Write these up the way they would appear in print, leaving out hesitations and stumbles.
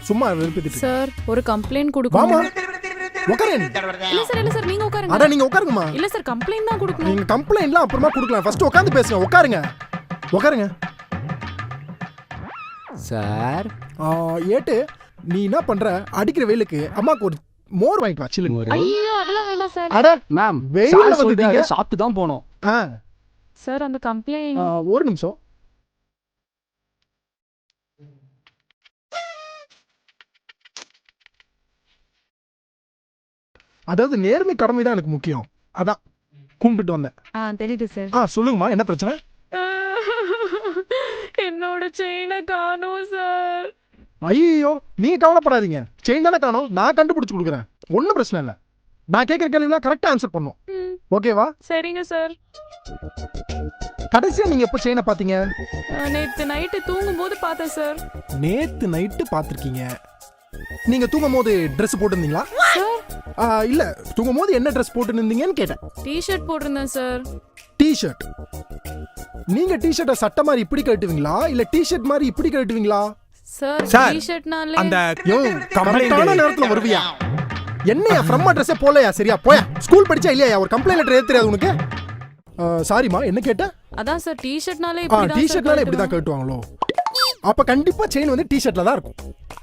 சும்மா வெறுப்பிட்டு சார் ஒரு கம்ப்ளைண்ட் வாமா கொடுக்கணும். உட்காருங்க. இல்ல சார் நீங்க உட்காருங்க. அட நீங்க உட்காருங்கம்மா. இல்ல சார் கம்ப்ளைண்ட் தான் கொடுக்கணும். நீங்க கம்ப்ளைண்ட்லாம் அப்புறமா கொடுக்கலாம். ஃபர்ஸ்ட் உட்கார்ந்து பேசுங்க. உட்காருங்க. உட்காருங்க. சார் ஏட்டு நீ என்ன பண்ற? அடிக்கிற வெயிலுக்கு அம்மாக்கு ஒரு மோர் வாங்கிட்டு வா சில்லுங்க. ஐயோ அதெல்லாம் வேண்டாம் சார். அட மேம் வெயில்ல வெயில வந்துட்டீங்க. வந்து சாப்பிட்டு தான் போனோம். சார் அந்த கம்ப்ளைண்ட் ஒரு நிமிஷம். அதாவது நேர்மை கடமை தான் எனக்கு முக்கியம். அதான் கும்பிட்டு வந்தேன். தெரியுது சார். சொல்லுங்கம்மா என்ன பிரச்சனை? என்னோட செயினை காணோம் சார். ஐயோ நீங்க கவலைப்படாதீங்க. செயின் தானே காணோம், நான் கண்டுபிடிச்சு கொடுக்குறேன். ஒன்றும் பிரச்சனை இல்லை. நான் கேட்குற கேள்விலாம் கரெக்டாக ஆன்சர் பண்ணும். ஓகேவா? சரிங்க சார். கடைசியா நீங்க எப்போ செயினை பார்த்தீங்க? நேத்து நைட்டு தூங்கும் போது பார்த்தேன் சார். நேத்து நைட்டு பார்த்துருக்கீங்க. நீங்க தூங்கும் போது ட்ரெஸ் போட்டிருந்தீங்களா? இல்ல தூங்கும் போது என்ன ட்ரெஸ் போட்டு இருந்தீங்கன்னு கேட்டேன். டிஷர்ட் போட்டிருந்தேன் சார். டிஷர்ட். நீங்க டிஷர்ட்டை சட்டை மாதிரி இப்படி கட்டுவீங்களா இல்ல டிஷர்ட் மாதிரி இப்படி கட்டுவீங்களா? சார் சார், டிஷர்ட்னாலே அந்த கரெக்டான நேரத்துல வருவியா? என்னையா ஃப்ரம் அட்ரஸே போலையா? சரியா போயா. ஸ்கூல் படிச்சா இல்லையா? ஒரு கம்ப்ளைண்ட் லெட்டர் எழுத தெரியாது உனக்கு? சாரிமா என்ன கேட்ட? அதான் சார் டிஷர்ட்னாலே இப்படி தான். டிஷர்ட்னாலே இப்படி தான் கட்டுவாங்களோ? அப்ப கண்டிப்பா செயின் வந்து டிஷர்ட்ல தான் இருக்கும்.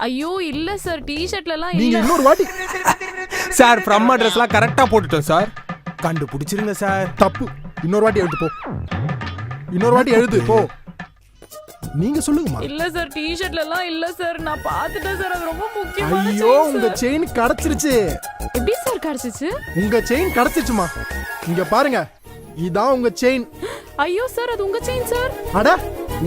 ஐயோ இல்ல சார் டிஷர்ட்லலாம் நீங்க இல்ல. இன்னொரு வாட்டி சார் ஃப்ரம் அட்ரஸ்லாம் கரெக்டா போட்டுட்டோம் சார். கண்டுபிடிச்சிருங்க சார். தப்பு. இன்னொரு வாட்டி எழுது போ. இன்னொரு வாட்டி எழுது போ. நீங்க சொல்லுங்கம்மா. இல்ல சார் டிஷர்ட்லலாம் இல்ல சார். நான் பார்த்துட்டேன் சார். அது ரொம்ப முக்கியமான ஐயோ செயின் உங்க சார். செயின் கிடைச்சிருச்சு. எப்படி சார் கிடைச்சிச்சு? உங்க செயின் கிடைச்சிச்சுமா. இங்க பாருங்க. இதான் உங்க செயின். ஐயோ சார் அது உங்க செயின் சார். அட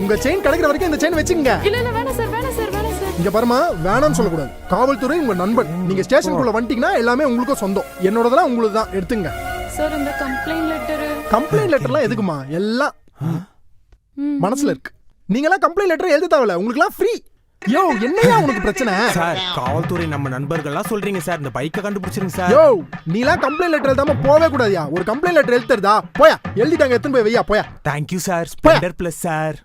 உங்க செயின் கிடைக்கிற வரைக்கும் இந்த செயின் வச்சுக்கங்க. இல்ல இல்ல வேணாம் சார் வேணாம் சார் வேணாம் சார். இங்க பாருமா வேணாம்னு சொல்லக்கூடாது. காவல்துறை உங்க நண்பன். நீங்க ஸ்டேஷனுக்குள்ள வந்துட்டீங்கன்னா எல்லாமே உங்களுக்கும் சொந்தம். என்னோடதெல்லாம் உங்களுக்கு தான். எடுத்துங்க. சார் இந்த கம்ப்ளைண்ட் லெட்டர். கம்ப்ளைண்ட் லெட்டர்லாம் எதுக்குமா? எல்லாம் மனசுல இருக்கு. நீங்கலாம் கம்ப்ளைண்ட் லெட்டர் எழுத தேவையில்ல. உங்களுக்குலாம் ஃப்ரீ. யோ என்னையா உனக்கு பிரச்சனை? சார் காவல்துறை நம்ம நண்பர்கள்லாம் சொல்றீங்க சார். இந்த பைக்கை கண்டுபிடிச்சிருங்க சார். யோ நீலாம் கம்ப்ளைண்ட் லெட்டர் எழுதாம போவே கூடாதியா. ஒரு கம்ப்ளைண்ட் லெட்டர் எழுதுறதா? போயா எழுதிட்டாங்க. எத்தனை போய் வையா போயா. Thank you sir. Splendor bless sir.